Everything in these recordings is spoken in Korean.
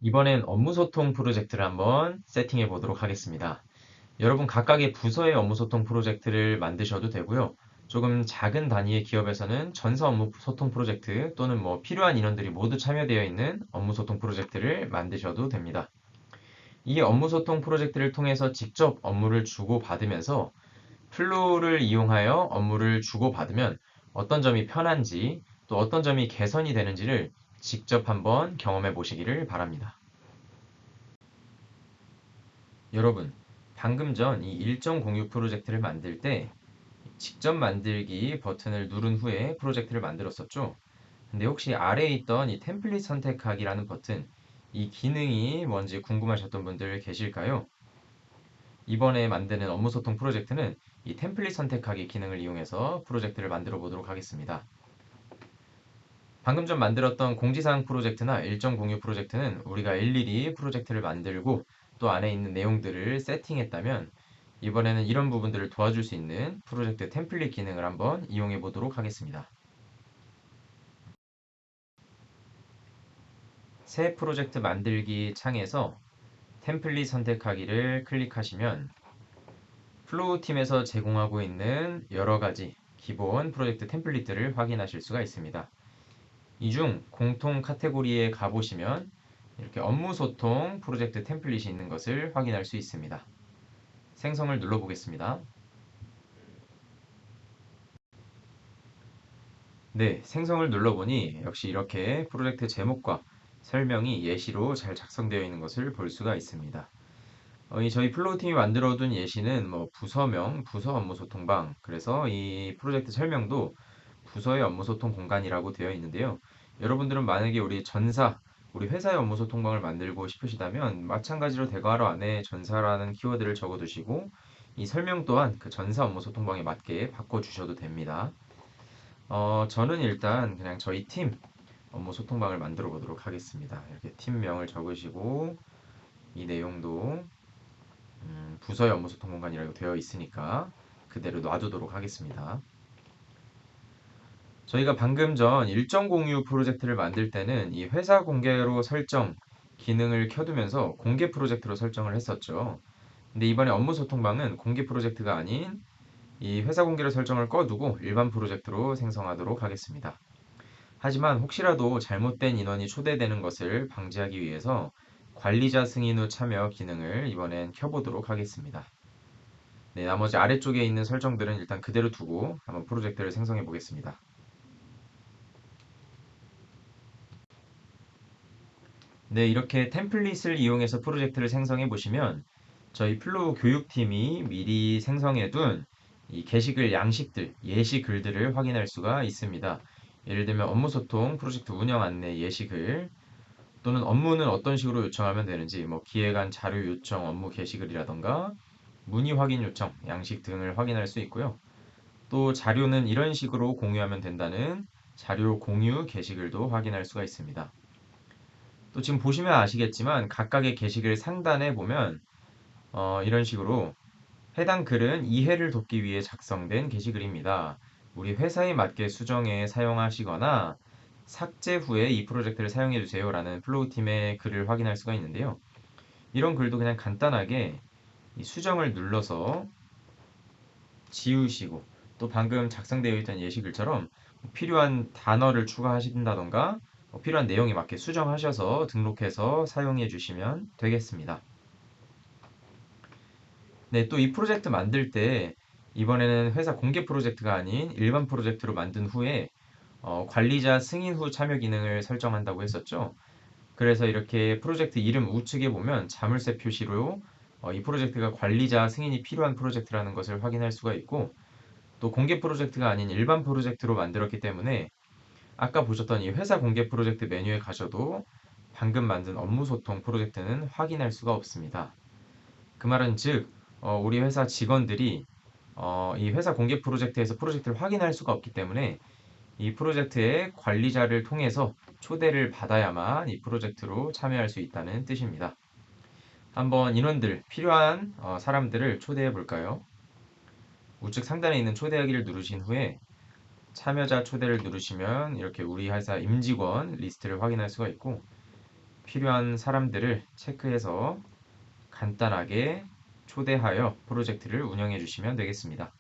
이번엔 업무소통 프로젝트를 한번 세팅해 보도록 하겠습니다. 여러분 각각의 부서의 업무소통 프로젝트를 만드셔도 되고요. 조금 작은 단위의 기업에서는 전사 업무소통 프로젝트 또는 필요한 인원들이 모두 참여되어 있는 업무소통 프로젝트를 만드셔도 됩니다. 이 업무소통 프로젝트를 통해서 직접 업무를 주고받으면서 플로우를 이용하여 업무를 주고받으면 어떤 점이 편한지 또 어떤 점이 개선이 되는지를 직접 한번 경험해 보시기를 바랍니다. 여러분, 방금 전 이 일정 공유 프로젝트를 만들 때 직접 만들기 버튼을 누른 후에 프로젝트를 만들었었죠. 근데 혹시 아래에 있던 이 템플릿 선택하기라는 버튼, 이 기능이 뭔지 궁금하셨던 분들 계실까요? 이번에 만드는 업무 소통 프로젝트는 이 템플릿 선택하기 기능을 이용해서 프로젝트를 만들어 보도록 하겠습니다. 방금 전 만들었던 공지사항 프로젝트나 일정 공유 프로젝트는 우리가 일일이 프로젝트를 만들고 또 안에 있는 내용들을 세팅했다면 이번에는 이런 부분들을 도와줄 수 있는 프로젝트 템플릿 기능을 한번 이용해 보도록 하겠습니다. 새 프로젝트 만들기 창에서 템플릿 선택하기를 클릭하시면 플로우 팀에서 제공하고 있는 여러 가지 기본 프로젝트 템플릿들을 확인하실 수가 있습니다. 이 중 공통 카테고리에 가보시면 이렇게 업무 소통 프로젝트 템플릿이 있는 것을 확인할 수 있습니다. 생성을 눌러보겠습니다. 네, 생성을 눌러보니 역시 이렇게 프로젝트 제목과 설명이 예시로 잘 작성되어 있는 것을 볼 수가 있습니다. 이 저희 플로우팀이 만들어둔 예시는 부서명, 부서 업무 소통방, 그래서 이 프로젝트 설명도 부서의 업무 소통 공간이라고 되어 있는데요. 여러분들은 만약에 우리 회사의 업무 소통방을 만들고 싶으시다면 마찬가지로 대괄호 안에 전사라는 키워드를 적어두시고 이 설명 또한 그 전사 업무 소통방에 맞게 바꿔주셔도 됩니다. 저는 일단 그냥 저희 팀 업무 소통방을 만들어 보도록 하겠습니다. 이렇게 팀명을 적으시고 이 내용도 부서의 업무 소통 공간이라고 되어 있으니까 그대로 놔두도록 하겠습니다. 저희가 방금 전 일정 공유 프로젝트를 만들 때는 이 회사 공개로 설정 기능을 켜두면서 공개 프로젝트로 설정을 했었죠. 근데 이번에 업무 소통방은 공개 프로젝트가 아닌 이 회사 공개로 설정을 꺼두고 일반 프로젝트로 생성하도록 하겠습니다. 하지만 혹시라도 잘못된 인원이 초대되는 것을 방지하기 위해서 관리자 승인 후 참여 기능을 이번엔 켜보도록 하겠습니다. 네, 나머지 아래쪽에 있는 설정들은 일단 그대로 두고 한번 프로젝트를 생성해 보겠습니다. 네, 이렇게 템플릿을 이용해서 프로젝트를 생성해 보시면 저희 플로우 교육팀이 미리 생성해 둔 이 게시글 양식들, 예시 글들을 확인할 수가 있습니다. 예를 들면 업무 소통, 프로젝트 운영 안내 예시글, 또는 업무는 어떤 식으로 요청하면 되는지, 기획안 자료 요청 업무 게시글이라던가 문의 확인 요청 양식 등을 확인할 수 있고요. 또 자료는 이런 식으로 공유하면 된다는 자료 공유 게시글도 확인할 수가 있습니다. 또 지금 보시면 아시겠지만 각각의 게시글 상단에 보면 이런 식으로 해당 글은 이해를 돕기 위해 작성된 게시글입니다. 우리 회사에 맞게 수정해 사용하시거나 삭제 후에 이 프로젝트를 사용해 주세요라는 플로우 팀의 글을 확인할 수가 있는데요. 이런 글도 그냥 간단하게 이 수정을 눌러서 지우시고 또 방금 작성되어 있던 예시글처럼 필요한 단어를 추가하신다던가 필요한 내용에 맞게 수정하셔서 등록해서 사용해 주시면 되겠습니다. 네, 또 이 프로젝트 만들 때 이번에는 회사 공개 프로젝트가 아닌 일반 프로젝트로 만든 후에 관리자 승인 후 참여 기능을 설정한다고 했었죠. 그래서 이렇게 프로젝트 이름 우측에 보면 자물쇠 표시로 이 프로젝트가 관리자 승인이 필요한 프로젝트라는 것을 확인할 수가 있고 또 공개 프로젝트가 아닌 일반 프로젝트로 만들었기 때문에 아까 보셨던 이 회사 공개 프로젝트 메뉴에 가셔도 방금 만든 업무 소통 프로젝트는 확인할 수가 없습니다. 그 말은 즉, 우리 회사 직원들이 이 회사 공개 프로젝트에서 프로젝트를 확인할 수가 없기 때문에 이 프로젝트의 관리자를 통해서 초대를 받아야만 이 프로젝트로 참여할 수 있다는 뜻입니다. 한번 인원들, 필요한 사람들을 초대해 볼까요? 우측 상단에 있는 초대하기를 누르신 후에 참여자 초대를 누르시면 이렇게 우리 회사 임직원 리스트를 확인할 수가 있고 필요한 사람들을 체크해서 간단하게 초대하여 프로젝트를 운영해 주시면 되겠습니다.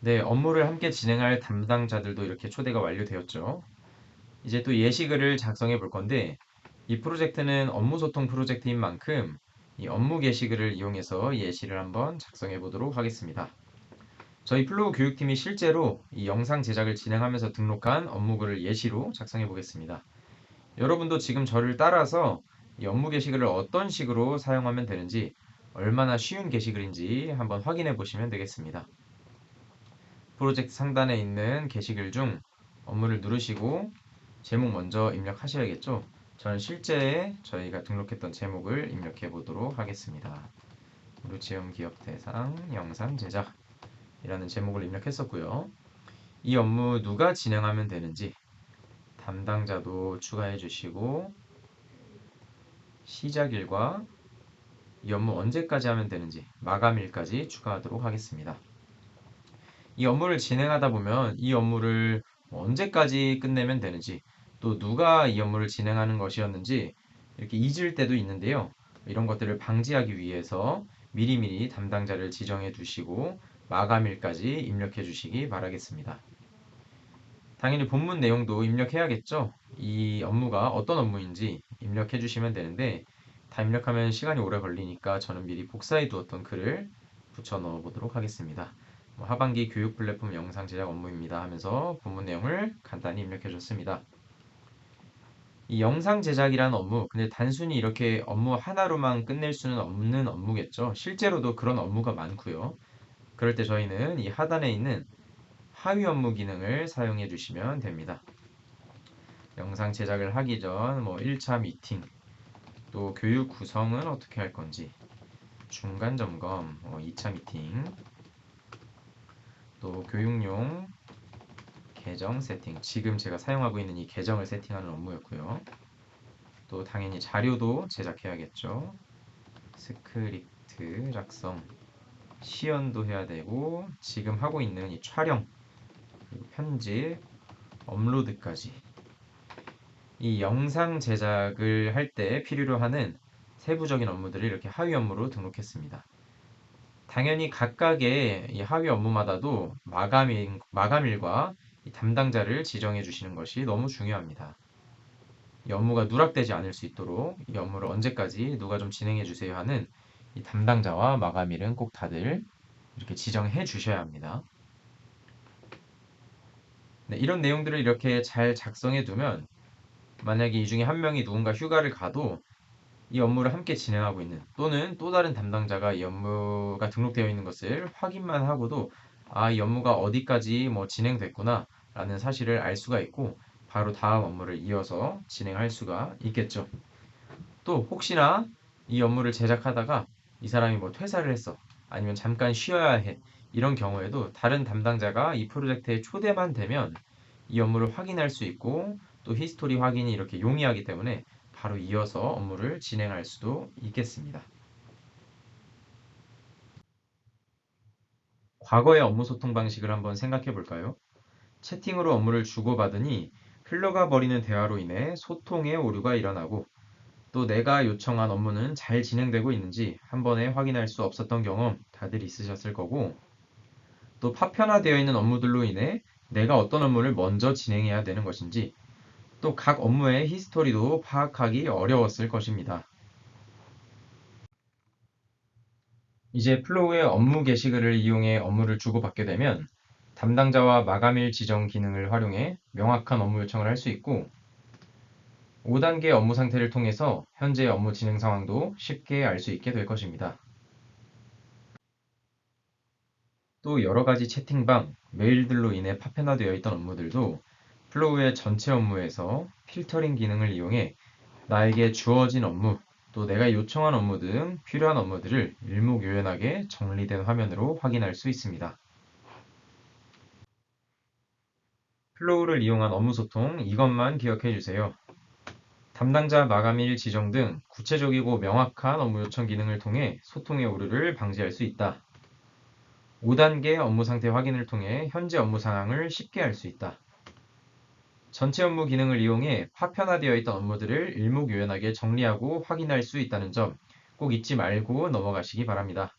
네, 업무를 함께 진행할 담당자들도 이렇게 초대가 완료되었죠. 이제 또 예시글을 작성해 볼 건데, 이 프로젝트는 업무 소통 프로젝트인 만큼 이 업무 게시글을 이용해서 예시를 한번 작성해 보도록 하겠습니다. 저희 플로우 교육팀이 실제로 이 영상 제작을 진행하면서 등록한 업무글을 예시로 작성해 보겠습니다. 여러분도 지금 저를 따라서 이 업무 게시글을 어떤 식으로 사용하면 되는지, 얼마나 쉬운 게시글인지 한번 확인해 보시면 되겠습니다. 프로젝트 상단에 있는 게시글 중 업무를 누르시고 제목 먼저 입력하셔야겠죠? 저는 실제 저희가 등록했던 제목을 입력해 보도록 하겠습니다. 루치움 기업 대상 영상 제작이라는 제목을 입력했었고요. 이 업무 누가 진행하면 되는지 담당자도 추가해 주시고, 시작일과 이 업무 언제까지 하면 되는지 마감일까지 추가하도록 하겠습니다. 이 업무를 진행하다 보면 이 업무를 언제까지 끝내면 되는지, 또 누가 이 업무를 진행하는 것이었는지 이렇게 잊을 때도 있는데요. 이런 것들을 방지하기 위해서 미리미리 담당자를 지정해 두시고 마감일까지 입력해 주시기 바라겠습니다. 당연히 본문 내용도 입력해야겠죠. 이 업무가 어떤 업무인지 입력해 주시면 되는데, 다 입력하면 시간이 오래 걸리니까 저는 미리 복사해 두었던 글을 붙여 넣어 보도록 하겠습니다. 하반기 교육 플랫폼 영상 제작 업무입니다 하면서 본문 내용을 간단히 입력해 줬습니다. 이 영상 제작이라는 업무, 근데 단순히 이렇게 업무 하나로만 끝낼 수는 없는 업무겠죠. 실제로도 그런 업무가 많고요. 그럴 때 저희는 이 하단에 있는 하위 업무 기능을 사용해 주시면 됩니다. 영상 제작을 하기 전 1차 미팅, 또 교육 구성은 어떻게 할 건지, 중간 점검, 2차 미팅, 또 교육용 계정 세팅, 지금 제가 사용하고 있는 이 계정을 세팅하는 업무였고요. 또 당연히 자료도 제작해야겠죠. 스크립트 작성, 시연도 해야 되고, 지금 하고 있는 이 촬영, 그리고 편집, 업로드까지 이 영상 제작을 할 때 필요로 하는 세부적인 업무들을 이렇게 하위 업무로 등록했습니다. 당연히 각각의 이 하위 업무마다도 마감일과 이 담당자를 지정해 주시는 것이 너무 중요합니다. 이 업무가 누락되지 않을 수 있도록 이 업무를 언제까지 누가 좀 진행해 주세요 하는 이 담당자와 마감일은 꼭 다들 이렇게 지정해 주셔야 합니다. 네, 이런 내용들을 이렇게 잘 작성해 두면, 만약에 이 중에 한 명이 누군가 휴가를 가도 이 업무를 함께 진행하고 있는, 또는 또 다른 담당자가 이 업무가 등록되어 있는 것을 확인만 하고도 이 업무가 어디까지 진행됐구나 라는 사실을 알 수가 있고, 바로 다음 업무를 이어서 진행할 수가 있겠죠. 또 혹시나 이 업무를 제작하다가 이 사람이 퇴사를 했어, 아니면 잠깐 쉬어야 해, 이런 경우에도 다른 담당자가 이 프로젝트에 초대만 되면 이 업무를 확인할 수 있고, 또 히스토리 확인이 이렇게 용이하기 때문에 바로 이어서 업무를 진행할 수도 있겠습니다. 과거의 업무 소통 방식을 한번 생각해 볼까요? 채팅으로 업무를 주고받으니 흘러가 버리는 대화로 인해 소통에 오류가 일어나고, 또 내가 요청한 업무는 잘 진행되고 있는지 한 번에 확인할 수 없었던 경험 다들 있으셨을 거고, 또 파편화되어 있는 업무들로 인해 내가 어떤 업무를 먼저 진행해야 되는 것인지, 또 각 업무의 히스토리도 파악하기 어려웠을 것입니다. 이제 플로우의 업무 게시글을 이용해 업무를 주고받게 되면 담당자와 마감일 지정 기능을 활용해 명확한 업무 요청을 할 수 있고, 5단계 업무 상태를 통해서 현재 업무 진행 상황도 쉽게 알 수 있게 될 것입니다. 또 여러 가지 채팅방, 메일들로 인해 파편화되어 있던 업무들도 플로우의 전체 업무에서 필터링 기능을 이용해 나에게 주어진 업무, 또 내가 요청한 업무 등 필요한 업무들을 일목요연하게 정리된 화면으로 확인할 수 있습니다. 플로우를 이용한 업무 소통, 이것만 기억해 주세요. 담당자 마감일 지정 등 구체적이고 명확한 업무 요청 기능을 통해 소통의 오류를 방지할 수 있다. 5단계 업무 상태 확인을 통해 현재 업무 상황을 쉽게 알 수 있다. 전체 업무 기능을 이용해 파편화되어 있던 업무들을 일목요연하게 정리하고 확인할 수 있다는 점 꼭 잊지 말고 넘어가시기 바랍니다.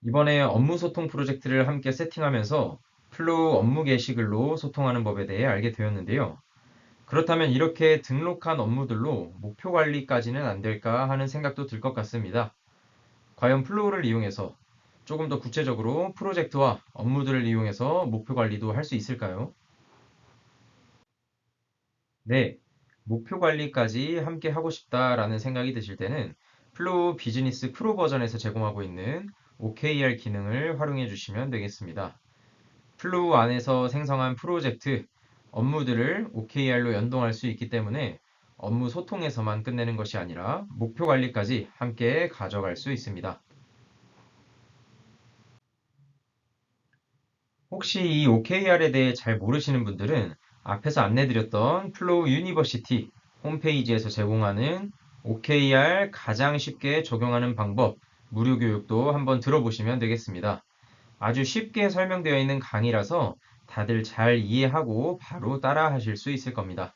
이번에 업무 소통 프로젝트를 함께 세팅하면서 플로우 업무 게시글로 소통하는 법에 대해 알게 되었는데요. 그렇다면 이렇게 등록한 업무들로 목표 관리까지는 안 될까 하는 생각도 들 것 같습니다. 과연 플로우를 이용해서 조금 더 구체적으로 프로젝트와 업무들을 이용해서 목표 관리도 할 수 있을까요? 네, 목표 관리까지 함께 하고 싶다라는 생각이 드실 때는 플로우 비즈니스 프로 버전에서 제공하고 있는 OKR 기능을 활용해 주시면 되겠습니다. 플로우 안에서 생성한 프로젝트, 업무들을 OKR로 연동할 수 있기 때문에 업무 소통에서만 끝내는 것이 아니라 목표 관리까지 함께 가져갈 수 있습니다. 혹시 이 OKR에 대해 잘 모르시는 분들은 앞에서 안내드렸던 플로우 유니버시티 홈페이지에서 제공하는 OKR 가장 쉽게 적용하는 방법 무료 교육도 한번 들어보시면 되겠습니다. 아주 쉽게 설명되어 있는 강의라서 다들 잘 이해하고 바로 따라 하실 수 있을 겁니다.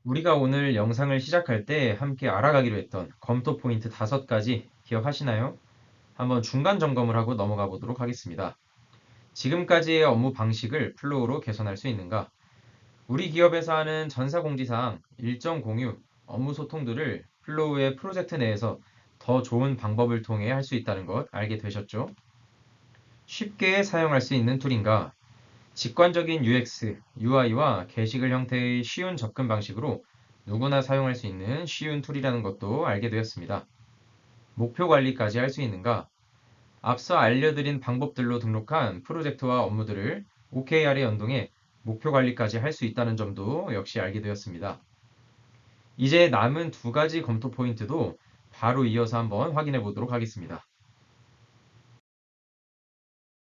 우리가 오늘 영상을 시작할 때 함께 알아가기로 했던 검토 포인트 5가지 기억하시나요? 한번 중간 점검을 하고 넘어가 보도록 하겠습니다. 지금까지의 업무 방식을 플로우로 개선할 수 있는가? 우리 기업에서 하는 전사공지사항, 일정 공유, 업무 소통들을 플로우의 프로젝트 내에서 더 좋은 방법을 통해 할 수 있다는 것 알게 되셨죠? 쉽게 사용할 수 있는 툴인가? 직관적인 UX, UI와 게시글 형태의 쉬운 접근 방식으로 누구나 사용할 수 있는 쉬운 툴이라는 것도 알게 되었습니다. 목표 관리까지 할 수 있는가? 앞서 알려드린 방법들로 등록한 프로젝트와 업무들을 OKR에 연동해 목표 관리까지 할 수 있다는 점도 역시 알게 되었습니다. 이제 남은 2가지 검토 포인트도 바로 이어서 한번 확인해 보도록 하겠습니다.